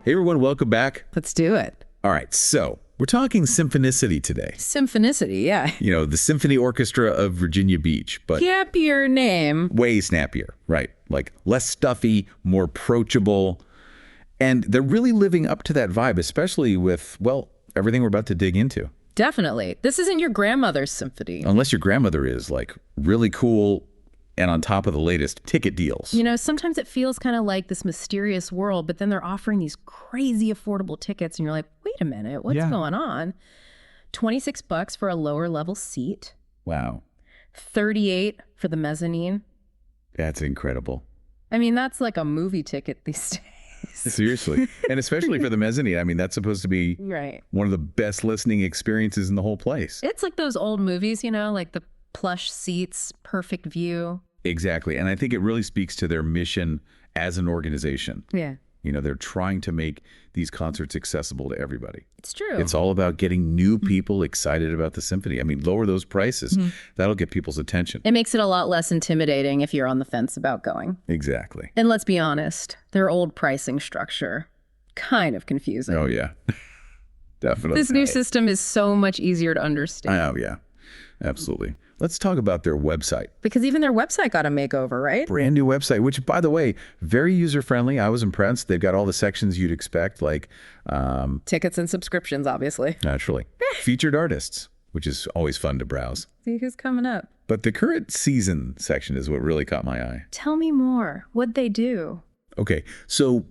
Hey everyone, welcome back. Let's do it. All right, so we're talking Symphonicity today. Symphonicity, yeah. You know, the Symphony Orchestra of Virginia Beach, but Snappier name. way snappier, right? Like less stuffy, more approachable. And they're really living up to that vibe, especially with, well, everything we're about to dig into. Definitely. This isn't your grandmother's symphony. Unless your grandmother is like really cool and on top of the latest ticket deals. You know, sometimes it feels kind of like this mysterious world, but then they're offering these crazy affordable tickets and you're like, wait a minute, what's going on? $26 for a lower level seat. Wow. $38 for the mezzanine. That's incredible. I mean, that's like a movie ticket these days. Seriously. And especially for the mezzanine. I mean, that's supposed to be one of the best listening experiences in the whole place. It's like those old movies, you know, like the plush seats, perfect view. Exactly. And I think it really speaks to their mission as an organization. Yeah. You know, they're trying to make these concerts accessible to everybody. It's true. It's all about getting new people excited about the symphony. I mean, lower those prices. That'll get people's attention. It makes it a lot less intimidating if you're on the fence about going. Exactly. And let's be honest, their old pricing structure, kind of confusing. Oh, yeah. Definitely. This new system is so much easier to understand. Oh, yeah. Absolutely. Let's talk about their website. Because even their website got a makeover, right? Brand new website, which, by the way, very user-friendly. I was impressed. They've got all the sections you'd expect, like... tickets and subscriptions, obviously. Naturally. Featured artists, which is always fun to browse. See who's coming up. But the current season section is what really caught my eye. Tell me more. What'd they do? Okay, so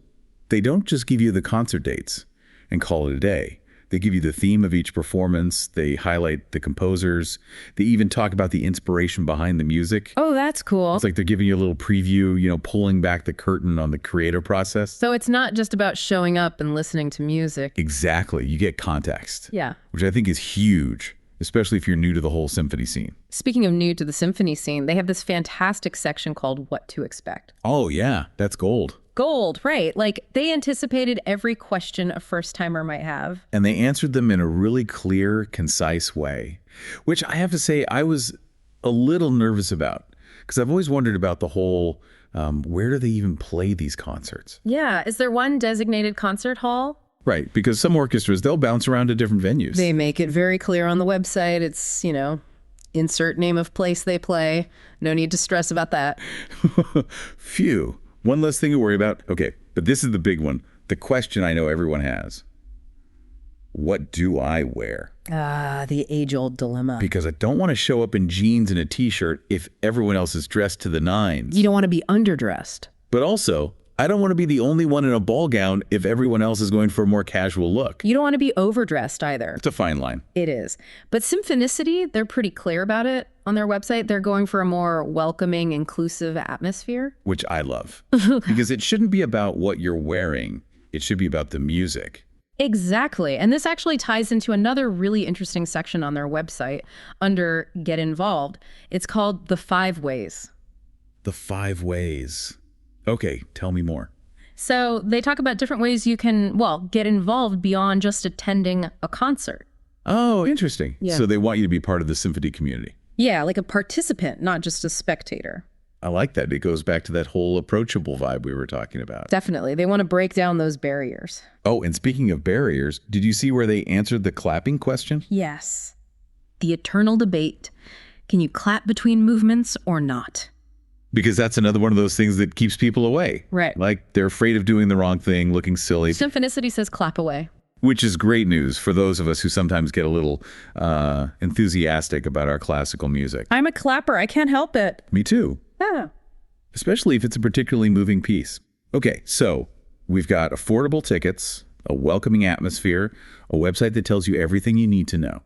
they don't just give you the concert dates and call it a day. They give you the theme of each performance. They highlight the composers. They even talk about the inspiration behind the music. Oh, that's cool. It's like they're giving you a little preview, you know, pulling back the curtain on the creative process. So it's not just about showing up and listening to music. Exactly. You get context. Yeah. Which I think is huge, especially if you're new to the whole symphony scene. Speaking of new to the symphony scene, they have this fantastic section called What to Expect. Oh, yeah. That's gold. Gold, right. Like they anticipated every question a first-timer might have. And they answered them in a really clear, concise way, which I have to say I was a little nervous about because I've always wondered about the whole, where do they even play these concerts? Yeah. Is there one designated concert hall? Right. Because some orchestras, they'll bounce around to different venues. They make it very clear on the website. It's, you know, insert name of place they play. No need to stress about that. Phew. One less thing to worry about. Okay, but this is the big one. The question I know everyone has. What do I wear? Ah, the age-old dilemma. Because I don't want to show up in jeans and a t-shirt if everyone else is dressed to the nines. You don't want to be underdressed. But also, I don't want to be the only one in a ball gown if everyone else is going for a more casual look. You don't want to be overdressed either. It's a fine line. It is. But Symphonicity, they're pretty clear about it on their website. They're going for a more welcoming, inclusive atmosphere. Which I love. Because it shouldn't be about what you're wearing. It should be about the music. Exactly. And this actually ties into another really interesting section on their website under Get Involved. It's called The 5 Ways. The 5 ways. Okay, tell me more. So they talk about different ways you can, well, get involved beyond just attending a concert. Oh, interesting. Yeah. So they want you to be part of the symphony community. Yeah, like a participant, not just a spectator. I like that. It goes back to that whole approachable vibe we were talking about. Definitely. They want to break down those barriers. Oh, and speaking of barriers, did you see where they answered the clapping question? Yes. The eternal debate. Can you clap between movements or not? Because that's another one of those things that keeps people away. Right. Like they're afraid of doing the wrong thing, looking silly. Symphonicity says clap away. Which is great news for those of us who sometimes get a little enthusiastic about our classical music. I'm a clapper. I can't help it. Me too. Yeah. Especially if it's a particularly moving piece. Okay, so we've got affordable tickets, a welcoming atmosphere, a website that tells you everything you need to know.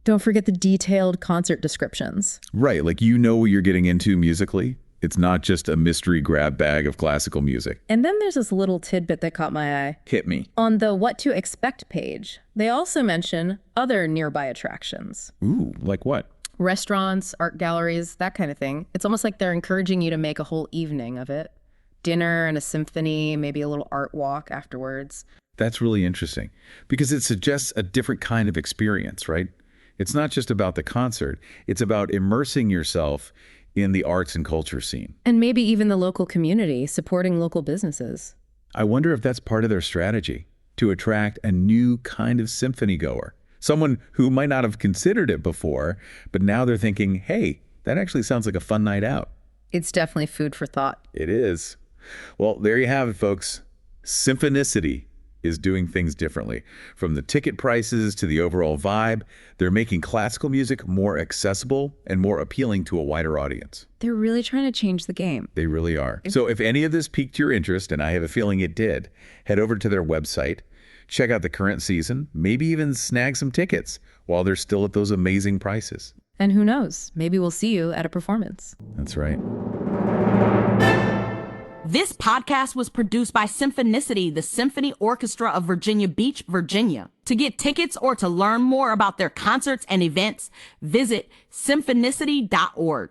Don't forget the detailed concert descriptions. Right, like you know what you're getting into musically. It's not just a mystery grab bag of classical music. And then there's this little tidbit that caught my eye. Hit me. On the What to Expect page, they also mention other nearby attractions. Ooh, like what? Restaurants, art galleries, that kind of thing. It's almost like they're encouraging you to make a whole evening of it. Dinner and a symphony, maybe a little art walk afterwards. That's really interesting because it suggests a different kind of experience, right? It's not just about the concert. It's about immersing yourself in the arts and culture scene. And maybe even the local community, supporting local businesses. I wonder if that's part of their strategy. to attract a new kind of symphony goer. Someone who might not have considered it before, but now they're thinking, hey, that actually sounds like a fun night out. It's definitely food for thought. It is. Well, there you have it, folks. Symphonicity is doing things differently. From the ticket prices to the overall vibe, they're making classical music more accessible and more appealing to a wider audience. They're really trying to change the game. They really are. So if any of this piqued your interest, and I have a feeling it did, head over to their website, check out the current season, maybe even snag some tickets while they're still at those amazing prices. And who knows, maybe we'll see you at a performance. That's right. This podcast was produced by Symphonicity, the Symphony Orchestra of Virginia Beach, Virginia. To get tickets or to learn more about their concerts and events, visit symphonicity.org.